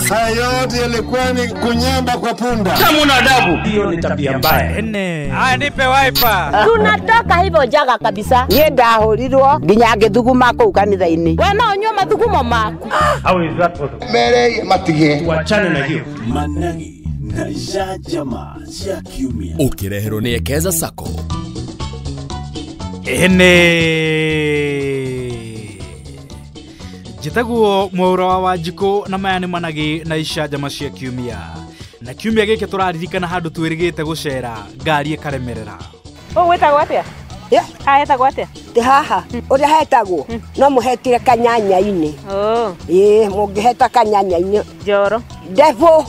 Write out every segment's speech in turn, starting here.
Haya yote yalikuwa ni kunyamba kwa punda. Kama una adabu, hiyo ni tabia mbaya. Haya nipe wiper. Tunatoka hivyo jaga kabisa. Yenda horirwo nginya ngithuguma ku kanitha-ini. Wana onywa mathugumo maku. How is that possible? Mere matige. Tuachane na hiyo. Managi na Jajama cia kiumia. Ukirehero ni Ekeza Sacco. Jitagwo Mwaura wa Wanjiko na maya ni Managi na Jajama cia kiumia. Na kiumia gike turaririkana handu twirigite gucera ngari ikaremerera. Wetagwo atia? Hetagwo atia? Ti haha uria hetagwo no muhetire kanyanya-ini. Mungiheta kanyanya-ini. Njoro. Devo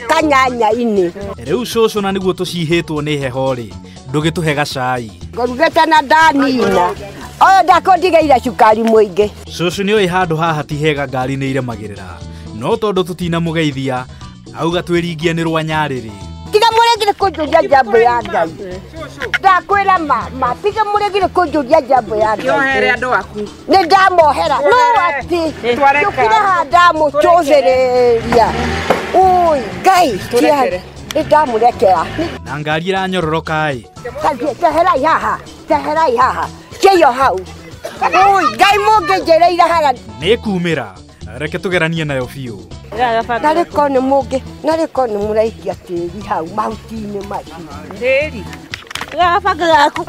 kanyanya-ini. Riu cucu na niguo tucihitwo ni heho ri ndugituhe gacai. Ngorugete na ndanina. Oyo ndakondigeire cukari muingi. Cucu ni oi handu haha ti hega ngari ni iremagirira. No tondu tutina mugeithia auga twiringie ni rwanyariri. Tiga muregire kunjuria jambo ya Ngai. Ndakwira ma tiga muregire kunjuria jambo ya Ngai. Yohere andu aku. Ni ndamohera no ati tukira handa muchozereria. Ui Ngai tiare. Ndamurekera. Na ngari iranyororoka ai. Teherai haha. Kiyo hau. Ui Ngai mungejereire haga. Ni kumira. Reke tugeranie nayo biu. Nariko ni muraikia tiri hau mahuti-ini mai. Tiri. Gabanga gaku.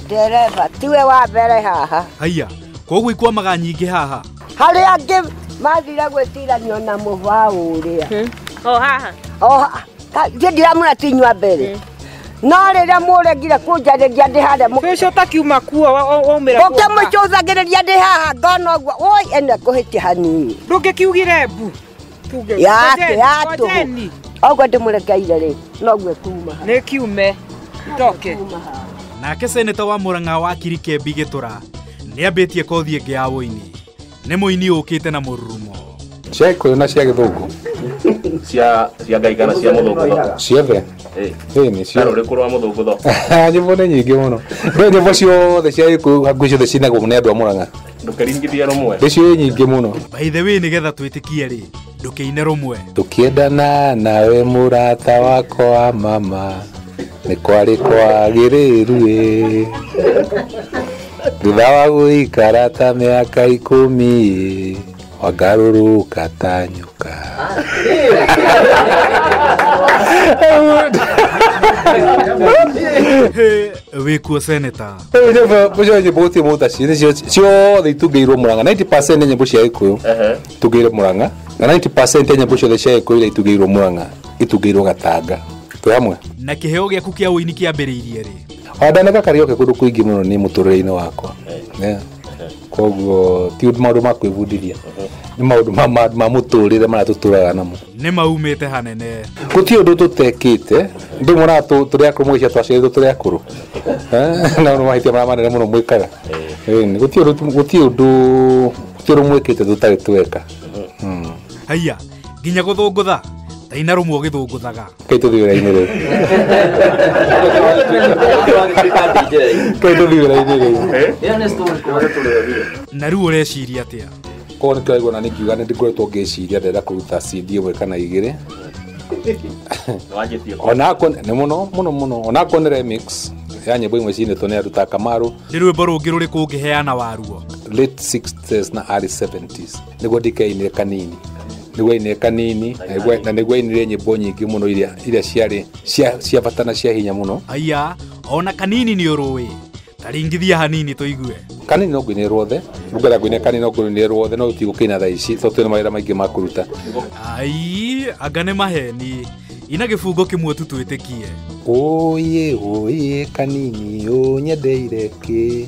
Dereva tiwe wa mbere haha. Haya, koguo ikwamaga nyingi haha. Hari angi mathira gwitiranio na muhwa uria. Haha. Ndiramura tinywa mbere. No riria muregire kunjariria ndi hare Cucu takiuma kuo waumira. Ukimucũthagĩrĩria ndi haha ngona ũguo oi ene kũhĩtia hanini. Ndũngĩkiugire mbu. Yake oguo ndĩmũrekeire rĩ noguo kuma. Nĩ kiume ndoke. Nake seneta wa Murang'a wa Kirikembi Gitura ni ambitie kothi ĩngĩ ya ũini. Nĩ mũini ũkĩte na mũrurumo. Cia Gĩkũyũ na cia Gĩthũngũ. cia Ngai kana cia Mũthũngũ. Ciothe. Ni cio. Kana uri kurwa Mũthũngũ tho. Nyĩmbo nĩ nyingĩ mũno. No nyĩmbo ciothe cia Gĩkũyũ hakuhĩ ciothe cinagwo nĩ andũ a Murang'a. Ndũkeringithia rumwe. Nĩcio nyingĩ mũno. By the way nigetha twĩtĩkie rĩ ndũkĩine rumwe. Tukiendana nawe mũrata wakwa wa mama nĩ kwarĩ kwagĩrĩru thutha wa gũikara ta mĩaka 10 wagarũrũka ta nyoka. Wĩkuo seneta. Mũcio nyĩmbo gũtirĩ mũndũ tacio ciothe itungĩirwo Murang'a 90% nyĩmbo cia Gĩkũyũ itungĩirwo Murang'a na 90% nyĩmbo ciothe cia Gĩkũyũ iria itungĩirwo Murang'a itungĩirwo Gatanga. Twĩ hamwe. Na kĩheo gĩaku kĩa ũini kĩambĩrĩirie rĩ? Ndaneka karaoke kũndũ kũingĩ mũno nĩ mũtũrĩre-inĩ wakwa. Koguo ti maũndũ ma kwĩbundithia nĩ maũndũ ma mũtũrĩre marĩa tũtũraga namo. Nĩ maumĩte hanene. Gũtirĩ ũndũ tũtekĩte ndĩmũra tũrĩ akũrũ mũicia twaciarĩtwo tũrĩ akũrũ na no mahĩtia marĩa manene mũno mwĩkaga. Gũtirĩ ũndũ mwĩkĩte tũtarĩ tweka. Haya nginya gũthũngũtha taina rumwe ũgĩthũngũthaga. Kaĩ tũthiĩ wĩra-inĩ rĩu. Na rĩu ũreciria atĩa? Koguo nĩkĩo waigua na nĩngiuga nĩ ndĩkoretwo ngĩciria ndĩrenda kũruta CD ĩmwe kana igĩrĩ. Nĩ mũno onakorwo nĩ remix ya nyĩmbo imwe cinĩtwo nĩ aruta Kamaru. Nĩ rwĩmbo rũngĩ rũrĩkũ ũngĩheana waruo? Late 60s na early 70s nĩguo ndikainire kanini. Na nĩguo ainire nyĩmbo nyingĩ mũno iria ciarĩ cia bata na cia hinya mũno. Aya ona kanini nĩ ũrũĩ. Taringithia hanini tũigue. Kanini no ngũinĩre ruothe. Rũngara ngũinĩre kanini no ngũinĩre ruothe no tũtigũkĩina thaa ici tondũ twĩna mawĩra maingĩ ma kũruta. Anga nĩ maheni. Ina gĩbungo kĩmwe tu twĩtĩkie. Ũyĩ kanini ũnyendeire kĩ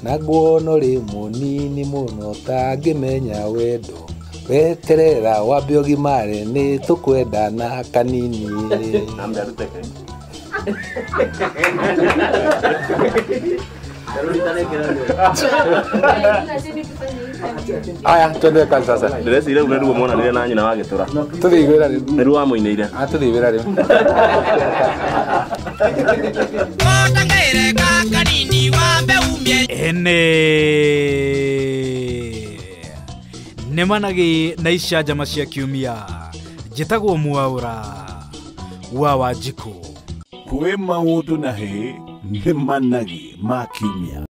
na nguona ũrĩ mũnini mũno tangĩmenya wendo. Weterera wambe ũgimare nĩ tũkwendana kanini. Aya twende kazi sasa. Ndĩreciria rĩu nĩruo muonanire na nyina wa Gĩtura. Tũthiĩ wĩra rĩu. Nĩruo wamũinĩire. Tũthiĩ wĩra rĩu. nĩ managi na icanjama cia kiumia njĩtagwo Mwaũra wa Wanjikũ. Kwĩ maũndũ na hĩ nĩ managi ma kiumia.